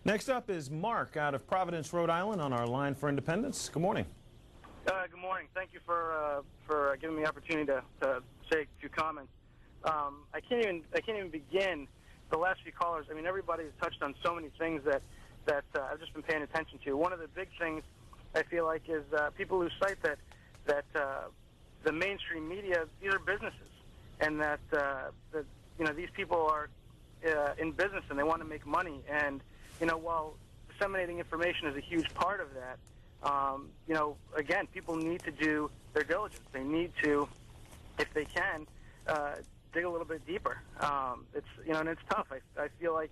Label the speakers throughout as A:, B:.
A: Next up is Mark out of Providence, Rhode Island on our line for Independence. Good morning.
B: Good morning. Thank you for giving me the opportunity to say a few comments. I can't even begin. The last few callers, I mean, everybody has touched on so many things that I've just been paying attention to. One of the big things I feel like is people lose sight that the mainstream media, these are businesses, and that these people are in business and they want to make money. And while disseminating information is a huge part of that, again, people need to do their diligence. They need to, if they can, dig a little bit deeper. And it's tough. I feel like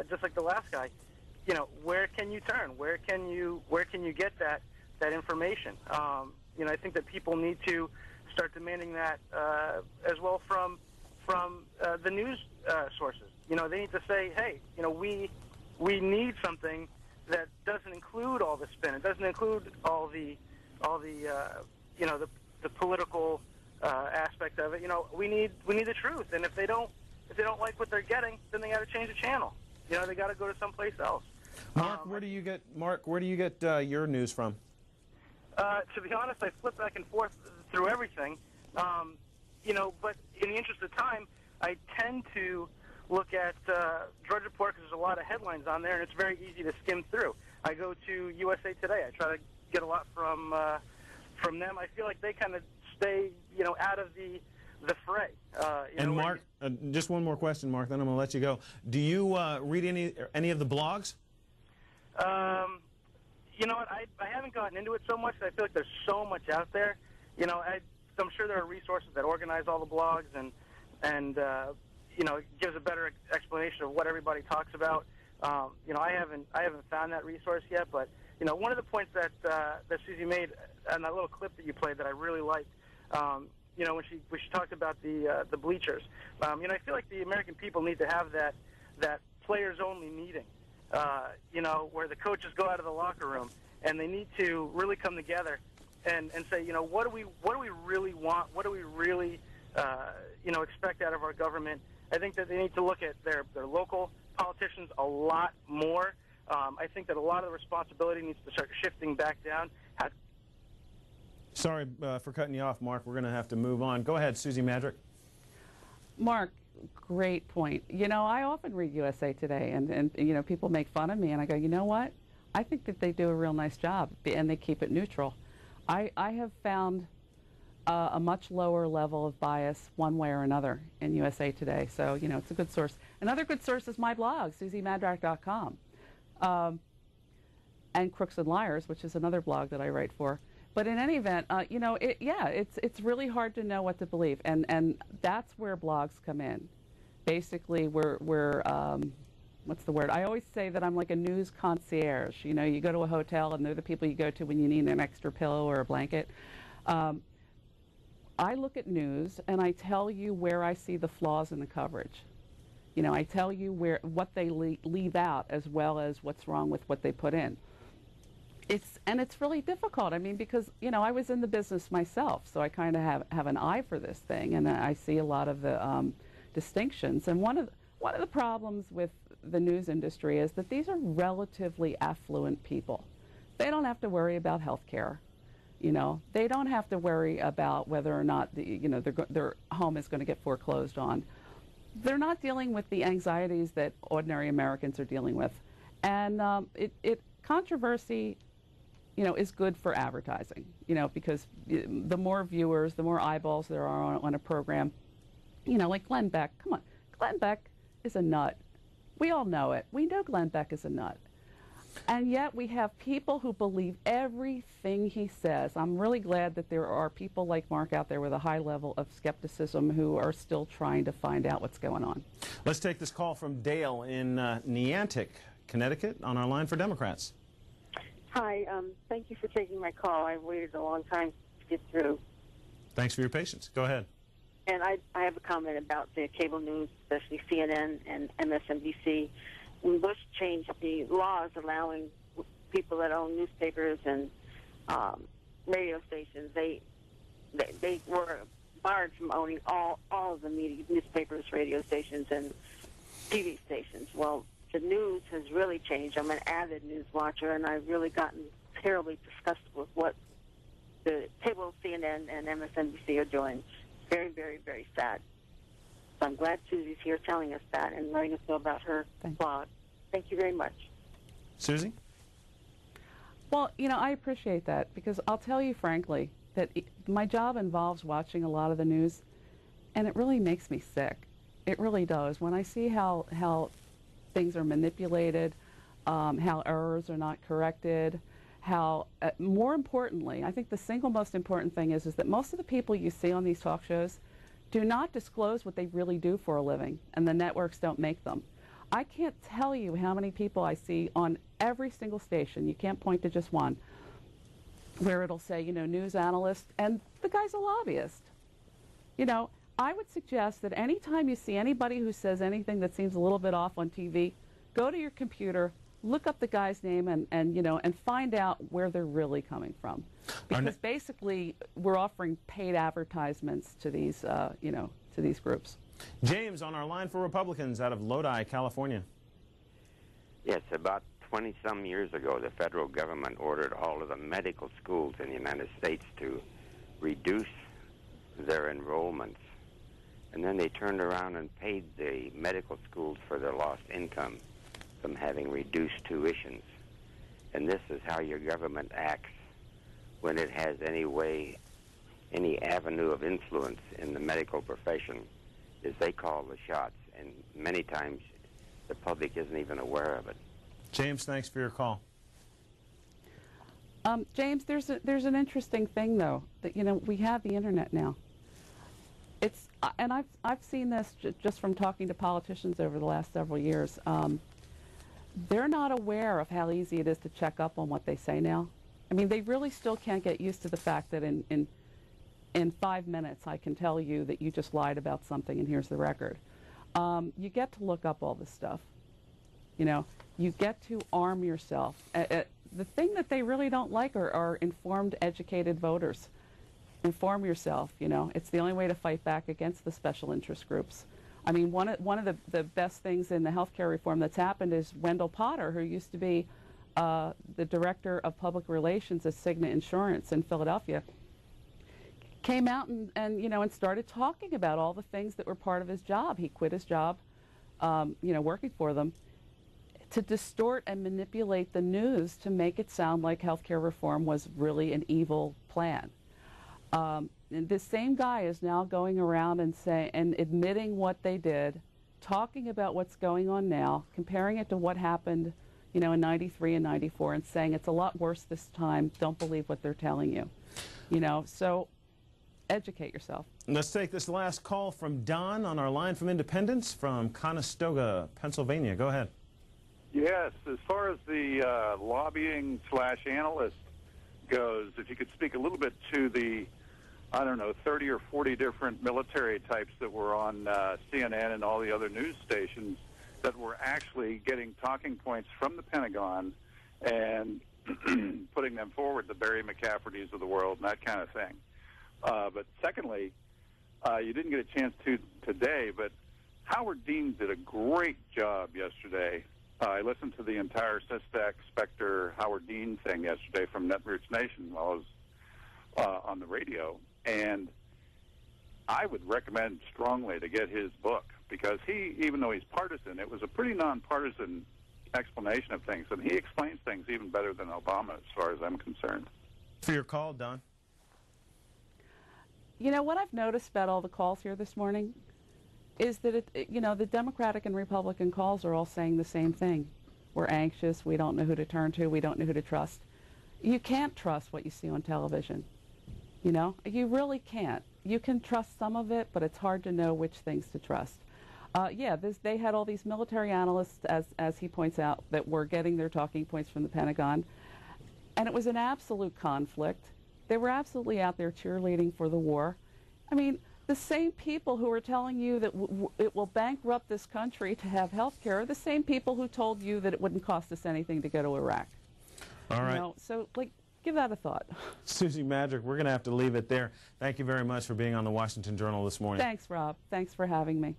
B: just like the last guy, where can you turn? Where can you get that information? I think that people need to start demanding that as well from the news sources. They need to say, hey, we need something that doesn't include all the spin. It doesn't include all the political aspect of it. We need the truth. And if they don't like what they're getting, then they got to change the channel. They got to go to someplace else.
A: Mark, where do you get your news from?
B: To be honest, I flip back and forth through everything. But in the interest of time, I tend to look at Drudge Report because there's a lot of headlines on there, and it's very easy to skim through. I go to USA Today. I try to get a lot from them. I feel like they kind of stay, out of the fray.
A: And Mark, just one more question, Mark, then I'm going to let you go. Do you read any of the blogs?
B: You know what? I haven't gotten into it so much. I feel like there's so much out there. I'm sure there are resources that organize all the blogs and it gives a better explanation of what everybody talks about. I haven't found that resource yet, but one of the points that Susie made on that little clip that you played that I really liked, when she talked about the bleachers. I feel like the American people need to have that players only meeting. Where the coaches go out of the locker room and they need to really come together and say, what do we really want? What do we really, expect out of our government? I think that they need to look at their local politicians a lot more. I think that a lot of the responsibility needs to start shifting back down.
A: Sorry for cutting you off, Mark. We're going to have to move on. Go ahead, Susie Madrak.
C: Mark, great point. I often read USA Today, and people make fun of me, and I go, you know what? I think that they do a real nice job, and they keep it neutral. I have found a much lower level of bias one way or another in USA Today, so, it's a good source. Another good source is my blog, susiemadrak.com, and Crooks and Liars, which is another blog that I write for. But in any event, it's really hard to know what to believe, and that's where blogs come in. Basically, we're what's the word? I always say that I'm like a news concierge. You go to a hotel, and they're the people you go to when you need an extra pillow or a blanket. I look at news, and I tell you where I see the flaws in the coverage. I tell you what they leave out as well as what's wrong with what they put in. It's really difficult. I mean, because I was in the business myself, so I kind of have an eye for this thing, and I see a lot of the distinctions. And one of the problems with the news industry is that these are relatively affluent people. They don't have to worry about health care. They don't have to worry about whether or not their home is going to get foreclosed on. They're not dealing with the anxieties that ordinary Americans are dealing with, and controversy is good for advertising, because the more viewers, the more eyeballs there are on a program. Like Glenn Beck. Come on, Glenn Beck is a nut. We all know it. We know Glenn Beck is a nut. And yet we have people who believe everything he says. I'm really glad that there are people like Mark out there with a high level of skepticism who are still trying to find out what's going on.
A: Let's take this call from Dale in Niantic, Connecticut, on our line for Democrats.
D: Hi, thank you for taking my call. I've waited a long time to get through.
A: Thanks for your patience. Go ahead.
D: And I have a comment about the cable news, especially CNN and MSNBC. When Bush changed the laws allowing people that own newspapers and radio stations, they were barred from owning all of the media, newspapers, radio stations, and TV stations. Well, the news has really changed. I'm an avid news watcher, and I've really gotten terribly disgusted with what the cable CNN and MSNBC are doing. Very, very, very sad. So I'm glad Susie's here telling us that and letting us know about her blog. Thank you very much.
A: Susie?
C: Well, I appreciate that, because I'll tell you frankly that my job involves watching a lot of the news, and it really makes me sick. It really does. When I see how things are manipulated, how errors are not corrected, how, more importantly, I think the single most important thing is that most of the people you see on these talk shows do not disclose what they really do for a living, and the networks don't make them. I can't tell you how many people I see on every single station, you can't point to just one, where it'll say, news analyst, and the guy's a lobbyist. I would suggest that anytime you see anybody who says anything that seems a little bit off on TV, go to your computer, look up the guy's name, and find out where they're really coming from. Because basically, we're offering paid advertisements to these, to these groups.
A: James on our line for Republicans out of Lodi, California.
E: Yes, about 20-some years ago, the federal government ordered all of the medical schools in the United States to reduce their enrollments. And then they turned around and paid the medical schools for their lost income from having reduced tuitions. And this is how your government acts when it has any avenue of influence in the medical profession, is they call the shots, and many times the public isn't even aware of it.
A: James, thanks for your call.
C: James, there's an interesting thing though, that we have the internet now. It's and I've seen this just from talking to politicians over the last several years. They're not aware of how easy it is to check up on what they say now. I mean, they really still can't get used to the fact that in 5 minutes I can tell you that you just lied about something and here's the record. You get to look up all this stuff. You get to arm yourself. The thing that they really don't like are informed, educated voters. Inform yourself, It's the only way to fight back against the special interest groups. I mean, one of the best things in the healthcare reform that's happened is Wendell Potter, who used to be the director of public relations at Cigna Insurance in Philadelphia, came out and started talking about all the things that were part of his job. He quit his job, working for them, to distort and manipulate the news to make it sound like healthcare reform was really an evil plan. And this same guy is now going around and admitting what they did, talking about what's going on now, comparing it to what happened, in '93 and '94, and saying it's a lot worse this time. Don't believe what they're telling you. So educate yourself.
A: Let's take this last call from Don on our line from Independence from Conestoga, Pennsylvania. Go ahead.
F: Yes, as far as the lobbying/analyst goes, if you could speak a little bit to the, 30 or 40 different military types that were on CNN and all the other news stations that were actually getting talking points from the Pentagon and putting them forward, the Barry McCaffertys of the world and that kind of thing. But secondly, you didn't get a chance to today, but Howard Dean did a great job yesterday. I listened to the entire Sistak Specter Howard Dean thing yesterday from Netroots Nation while I was on the radio, and I would recommend strongly to get his book, because he, even though he's partisan, it was a pretty nonpartisan explanation of things, and he explains things even better than Obama as far as I'm concerned.
A: For your call, Don.
C: What I've noticed about all the calls here this morning is that, the Democratic and Republican calls are all saying the same thing. We're anxious, we don't know who to turn to, we don't know who to trust. You can't trust what you see on television. You really can't. You can trust some of it, but it's hard to know which things to trust. They had all these military analysts, as he points out, that were getting their talking points from the Pentagon, and it was an absolute conflict. They were absolutely out there cheerleading for the war. I mean, the same people who are telling you that it will bankrupt this country to have health care are the same people who told you that it wouldn't cost us anything to go to Iraq.
A: All right.
C: So, give that a thought.
A: Susie Madrak, we're going to have to leave it there. Thank you very much for being on the Washington Journal this morning.
C: Thanks, Rob. Thanks for having me.